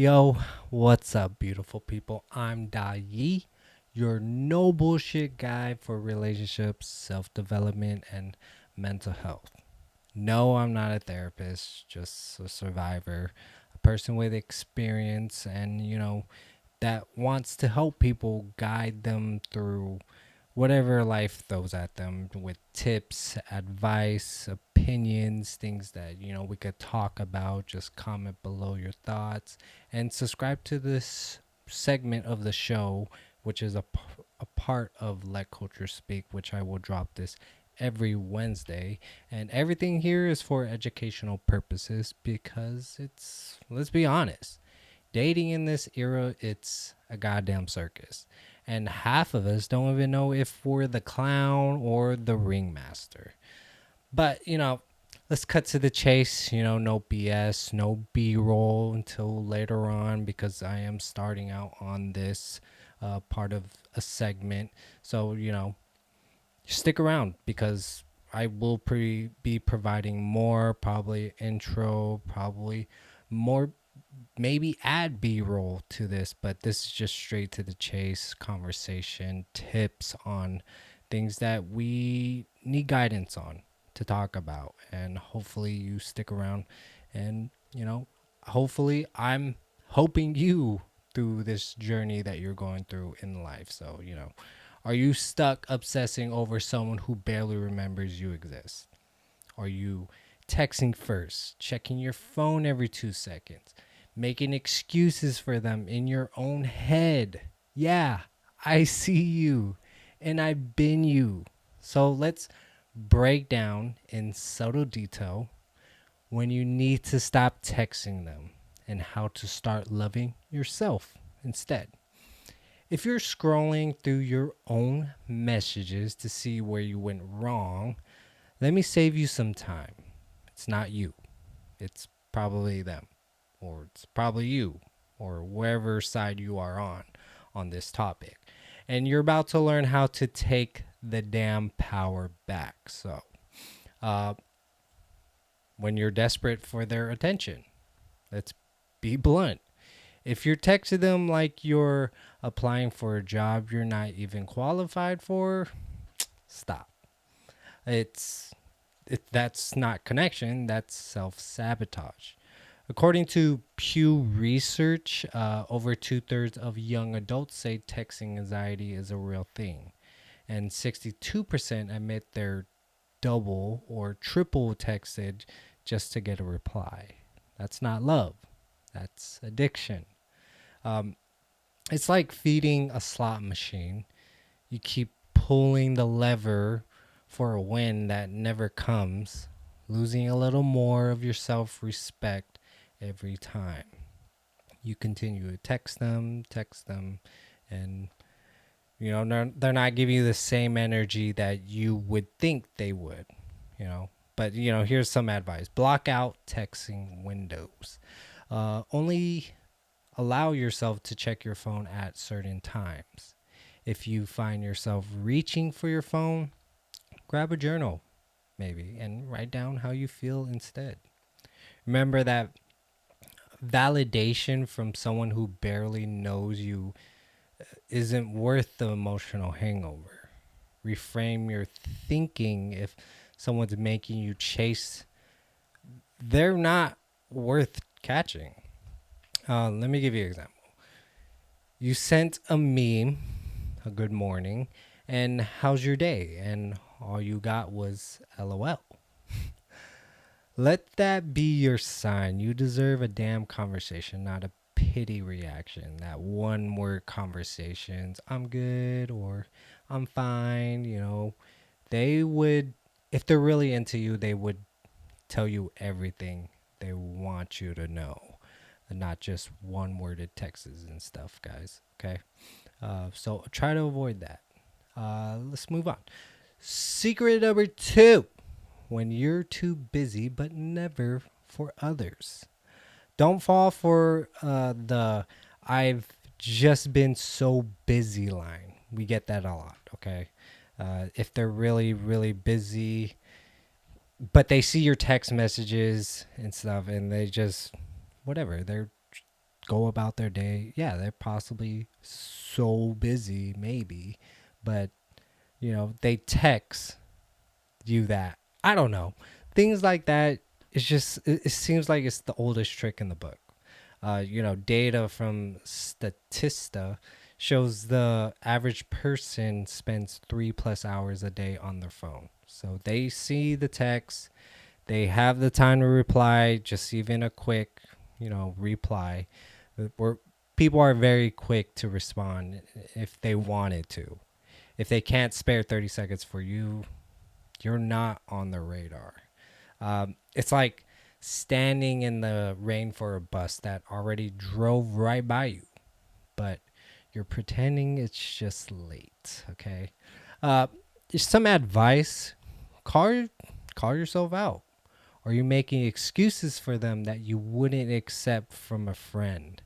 Yo, what's up, beautiful people? I'm Da Yi, your no bullshit guide for relationships, self development, and mental health. No, I'm not a therapist, just a survivor, a person with experience, and that wants to help people guide them through whatever life throws at them with tips, advice, opinions, things that we could talk about. Just comment below your thoughts and subscribe to this segment of the show, which is a part of Let Culture Speak, which I will drop this every Wednesday. And everything here is for educational purposes because let's be honest, dating in this era, it's a goddamn circus. And half of us don't even know if we're the clown or the ringmaster. But, let's cut to the chase. No BS, no B roll until later on because I am starting out on this part of a segment. So, stick around because I will be providing more, probably intro, probably more, maybe add b-roll to this, but this is just straight to the chase conversation, tips on things that we need guidance on to talk about. And hopefully you stick around, and hopefully I'm hoping you through this journey that you're going through in life. So are you stuck obsessing over someone who barely remembers you exist? Are you texting first, checking your phone every 2 seconds, making excuses for them in your own head? Yeah, I see you, and I've been you. So let's break down in subtle detail when you need to stop texting them and how to start loving yourself instead. If you're scrolling through your own messages to see where you went wrong, let me save you some time. It's not you. It's probably them, or it's probably you, or wherever side you are on this topic. And you're about to learn how to take the damn power back. So, uh, when you're desperate for their attention, let's be blunt. If you're texting them like you're applying for a job you're not even qualified for, stop. It's that's not connection, that's self-sabotage. According to Pew Research, over two-thirds of young adults say texting anxiety is a real thing, and 62% admit they're double or triple texted just to get a reply. That's not love, that's addiction. um, it's like feeding a slot machine. You keep pulling the lever for a win that never comes, losing a little more of your self respect every time. You continue to text them, and they're not giving you the same energy that you would think they would, you know. But here's some advice: block out texting windows. Only allow yourself to check your phone at certain times. If you find yourself reaching for your phone, grab a journal maybe and write down how you feel instead. Remember that validation from someone who barely knows you isn't worth the emotional hangover. Reframe your thinking. If someone's making you chase, they're not worth catching. Let me give you an example. You sent a meme, a good morning, and how's your day? And all you got was LOL. Let that be your sign. You deserve a damn conversation, not a pity reaction. That one word conversations, I'm good or I'm fine. They would, if they're really into you, they would tell you everything they want you to know, and not just one worded texts and stuff, guys. Okay. So try to avoid that. Let's move on. Secret number 2: when you're too busy, but never for others. Don't fall for the I've just been so busy line. We get that a lot, okay? If they're really, really busy, but they see your text messages and stuff, and they just, whatever, they're go about their day. Yeah, they're possibly so busy, maybe, but they text you that. I don't know. Things like that. It's just, it seems like it's the oldest trick in the book. Data from Statista shows the average person spends 3+ hours a day on their phone. So they see the text, they have the time to reply, just even a quick, reply. Where people are very quick to respond if they wanted to. If they can't spare 30 seconds for you, you're not on the radar. It's like standing in the rain for a bus that already drove right by you, but you're pretending it's just late. Okay. Uh, some advice: call yourself out. Are you making excuses for them that you wouldn't accept from a friend?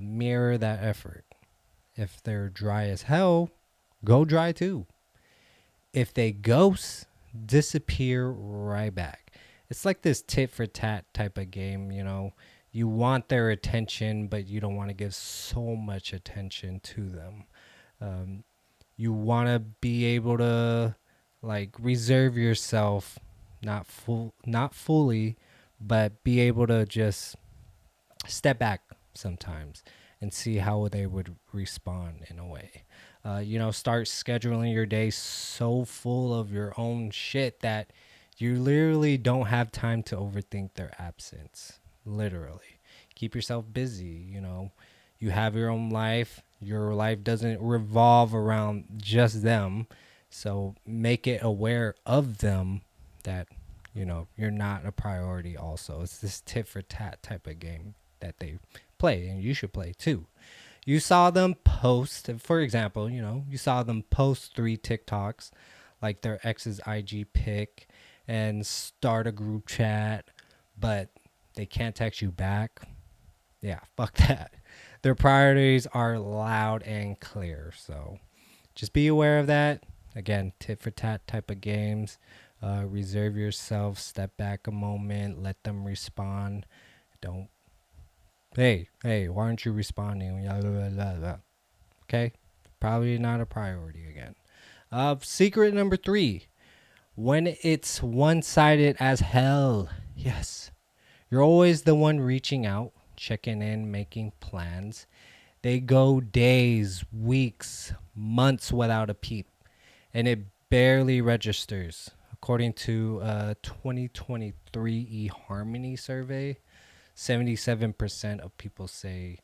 Mirror that effort. If they're dry as hell, go dry too. If they ghost, disappear right back. It's like this tit for tat type of game, You want their attention, but you don't want to give so much attention to them. Um, you want to be able to like reserve yourself, not fully, but be able to just step back sometimes and see how they would respond in a way. Start scheduling your day so full of your own shit that you literally don't have time to overthink their absence. Literally. Keep yourself busy, You have your own life. Your life doesn't revolve around just them. So make it aware of them that, you're not a priority also. It's this tit for tat type of game that they play, and you should play too. You saw them post, for example, you saw them post 3 TikToks, like their ex's IG pic, and start a group chat, but they can't text you back. Yeah, fuck that. Their priorities are loud and clear, so just be aware of that. Again, tit for tat type of games. Reserve yourself, step back a moment, let them respond. Don't hey, why aren't you responding? Okay, probably not a priority again. Secret number 3: when it's one-sided as hell. Yes, you're always the one reaching out, checking in, making plans. They go days, weeks, months without a peep, and it barely registers. According to a 2023 eHarmony survey, 77% of people say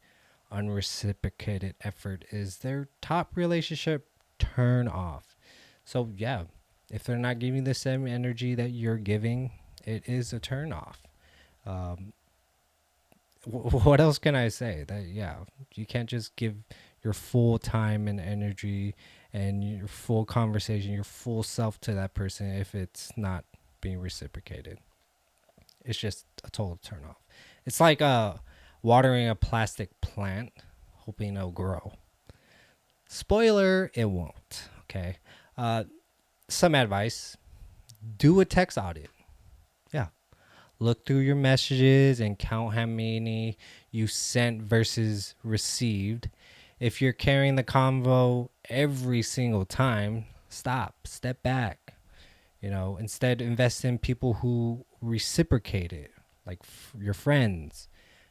unreciprocated effort is their top relationship turn off. So, yeah, if they're not giving the same energy that you're giving, it is a turn off. Um, what else can I say? That, yeah, you can't just give your full time and energy and your full conversation, your full self to that person if it's not being reciprocated. It's just a total turn off. It's like watering a plastic plant, hoping it'll grow. Spoiler, it won't. Okay. Some advice: do a text audit. Yeah. Look through your messages and count how many you sent versus received. If you're carrying the convo every single time, step back. Instead invest in people who reciprocate it, like your friends,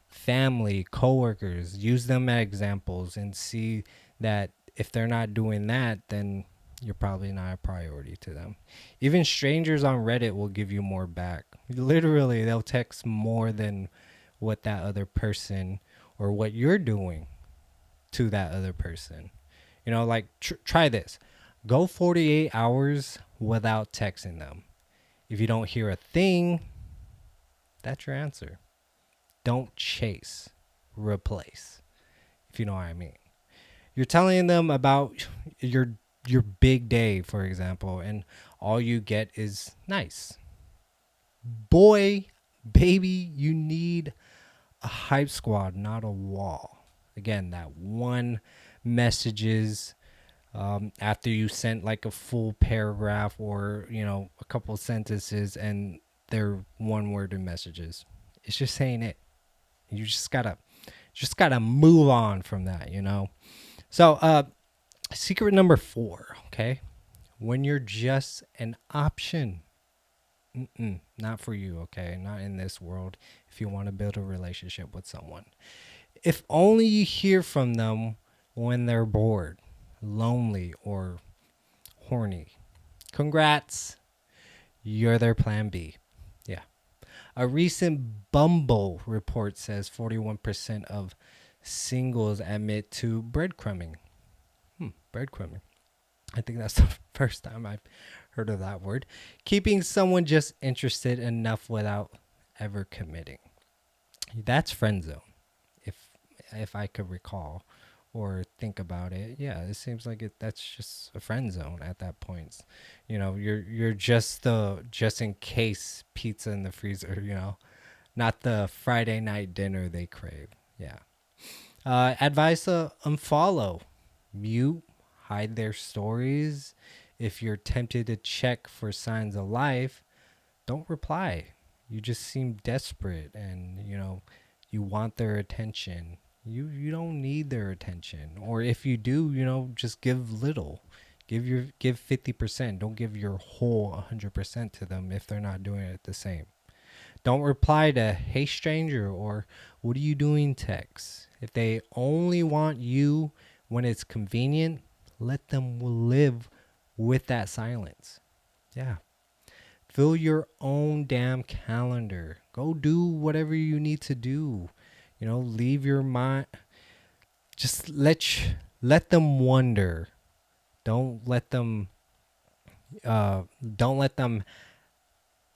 family, coworkers. Use them as examples and see that if they're not doing that, then you're probably not a priority to them. Even strangers on Reddit will give you more back. Literally, they'll text more than what that other person or what you're doing to that other person. Try this. Go 48 hours without texting them. If you don't hear a thing, that's your answer. Don't chase, replace, if you know what I mean. You're telling them about your big day, for example, and all you get is nice. Boy, baby, you need a hype squad, not a wall. Again, that one messages after you sent like a full paragraph or a couple sentences and they're one word messages. It's just saying it. You just gotta Just gotta move on from that, you know. So, secret number 4. Okay, when you're just an option. Not for you, okay? Not in this world if you want to build a relationship with someone. If only you hear from them when they're bored, lonely, or horny. Congrats, you're their plan B. Yeah. A recent Bumble report says 41% of singles admit to breadcrumbing. Breadcrumbing. I think that's the first time I've heard of that word. Keeping someone just interested enough without ever committing. That's friend zone, if I could recall or think about it. Yeah, it seems like that's just a friend zone at that point. You know, you're just the just in case pizza in the freezer, you know, not the Friday night dinner they crave. Yeah. Advice, unfollow, mute, hide their stories. If you're tempted to check for signs of life, don't reply. You just seem desperate and, you know, you want their attention. You don't need their attention. Or if you do, you know, just give little. Give 50%. Don't give your whole 100% to them if they're not doing it the same. Don't reply to "Hey stranger" or "What are you doing" texts. If they only want you when it's convenient, let them live with that silence. Yeah. Fill your own damn calendar. Go do whatever you need to do. You know, leave your mind. Just let them wonder. Don't let them. Don't let them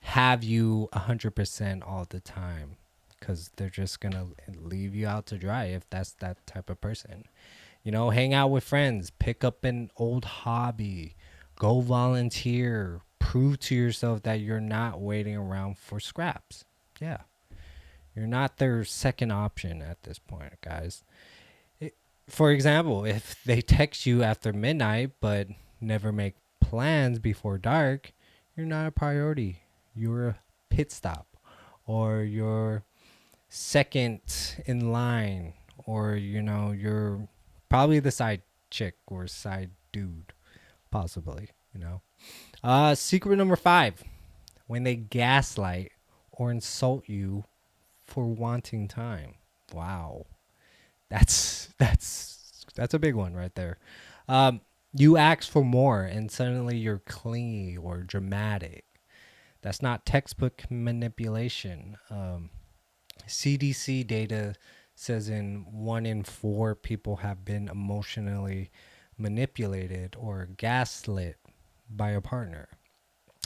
have you 100% all the time, because they're just gonna leave you out to dry if that's that type of person. You know, hang out with friends, pick up an old hobby, go volunteer, prove to yourself that you're not waiting around for scraps. Yeah, you're not their second option at this point, guys. For example, if they text you after midnight but never make plans before dark, you're not a priority. You're a pit stop, or you're second in line, or, you know, you're probably the side chick or side dude, possibly, you know. Secret number 5: when they gaslight or insult you for wanting time. Wow. That's a big one right there. You ask for more and suddenly you're clingy or dramatic. That's not textbook manipulation. CDC data says in 1 in 4 people have been emotionally manipulated or gaslit by a partner.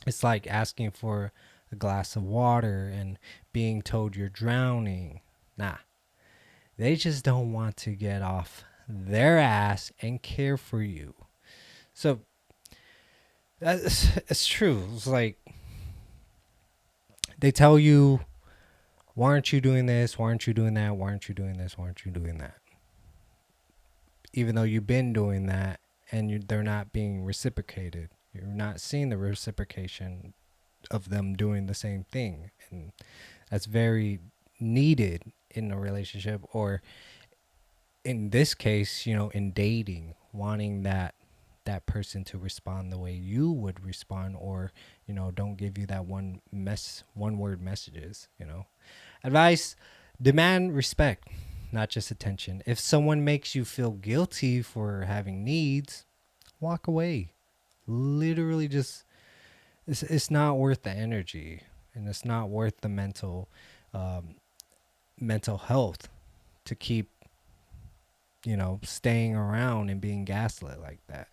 It's like asking for a glass of water and being told you're drowning. Nah, they just don't want to get off their ass and care for you. So it's true. It's like they tell you, why aren't you doing this? Why aren't you doing that? Why aren't you doing this? Why aren't you doing that? Even though you've been doing that and they're not being reciprocated. You're not seeing the reciprocation of them doing the same thing. And that's very needed in a relationship, or in this case, you know, in dating, wanting that person to respond the way you would respond, or, you know, don't give you that one word messages, you know. Advice: demand respect, not just attention. If someone makes you feel guilty for having needs, walk away. Literally, just it's not worth the energy, and it's not worth the um, mental health to keep, you know, staying around and being gaslit like that.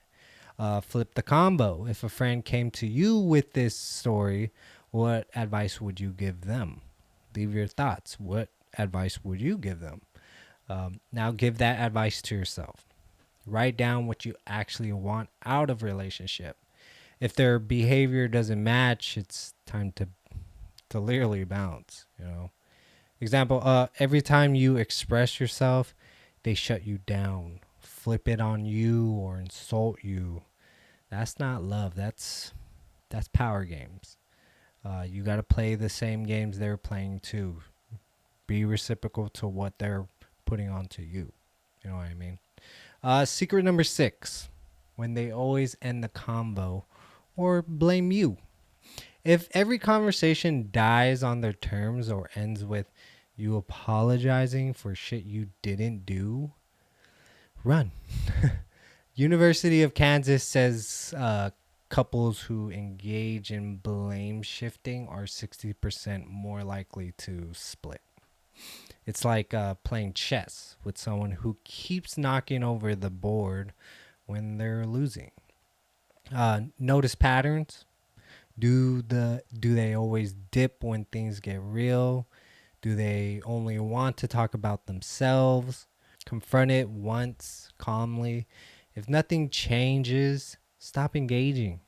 Flip the combo. If a friend came to you with this story, what advice would you give them? Leave your thoughts. What advice would you give them? Now give that advice to yourself. Write down what you actually want out of relationship. If their behavior doesn't match, it's time to literally bounce, you know. Example, every time you express yourself, they shut you down, flip it on you, or insult you. That's not love. That's power games. You got to play the same games they're playing too. Be reciprocal to what they're putting onto you. You know what I mean? Secret number 6, when they always end the convo or blame you. If every conversation dies on their terms or ends with you apologizing for shit you didn't do, run. University of Kansas says couples who engage in blame shifting are 60% more likely to split. It's like playing chess with someone who keeps knocking over the board when they're losing. Notice patterns. Do they always dip when things get real? Do they only want to talk about themselves? Confront it once calmly. If nothing changes, stop engaging.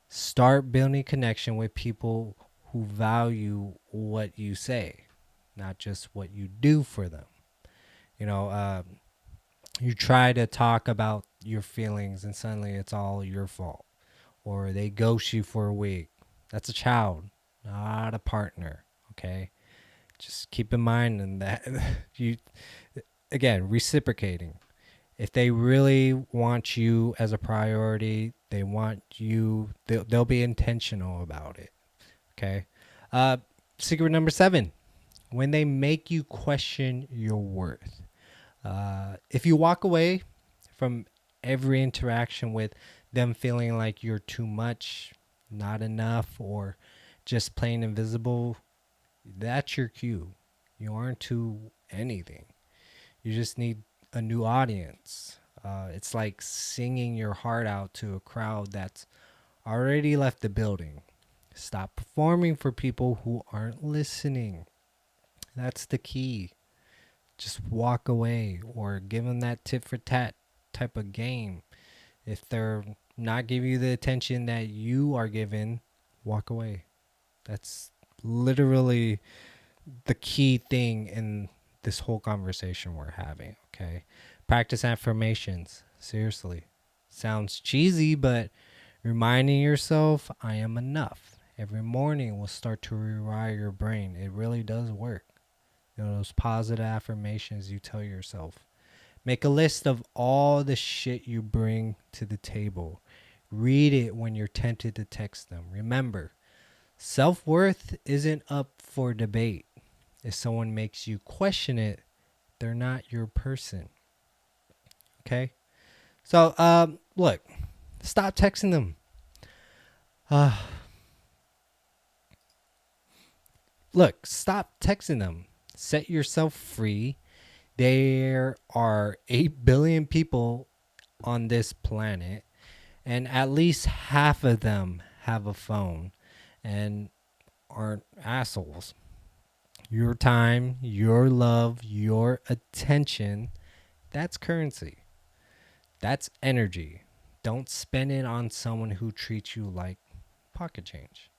Start building connection with people who value what you say, not just what you do for them. You know, you try to talk about your feelings and suddenly it's all your fault. Or they ghost you for a week. That's a child, not a partner. Okay? Just keep in mind and that you, again, reciprocating. If they really want you as a priority, they want you, they'll be intentional about it. Okay. Secret number 7, when they make you question your worth. If you walk away from every interaction with them feeling like you're too much, not enough, or just plain invisible, that's your cue. You aren't to anything. You just need a new audience. It's like singing your heart out to a crowd that's already left the building. Stop performing for people who aren't listening. That's the key. Just walk away or give them that tit for tat type of game. If they're not giving you the attention that you are given, walk away. That's literally the key thing in this whole conversation we're having. Okay. Practice affirmations. Seriously. Sounds cheesy, but reminding yourself, I am enough, every morning will start to rewire your brain. It really does work. You know, those positive affirmations you tell yourself. Make a list of all the shit you bring to the table. Read it when you're tempted to text them. Remember, self-worth isn't up for debate. If someone makes you question it, they're not your person. Okay? So, look, stop texting them. Look, stop texting them. Set yourself free. There are 8 billion people on this planet, and at least half of them have a phone and aren't assholes. Your time, your love, your attention, that's currency. That's energy. Don't spend it on someone who treats you like pocket change.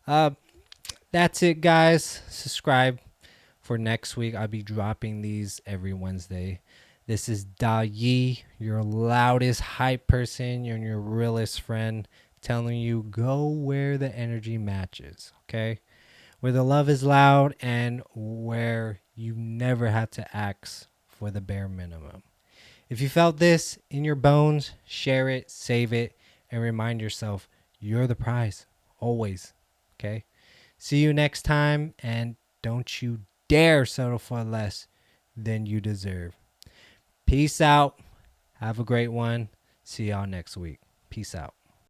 That's it, guys. Subscribe for next week. I'll be dropping these every Wednesday. This is Da Yi, your loudest hype person, your realest friend, telling you go where the energy matches, okay? Where the love is loud and where you never have to ask for the bare minimum. If you felt this in your bones, share it, save it, and remind yourself you're the prize, always, okay? See you next time, and don't you dare settle for less than you deserve. Peace out. Have a great one. See y'all next week. Peace out.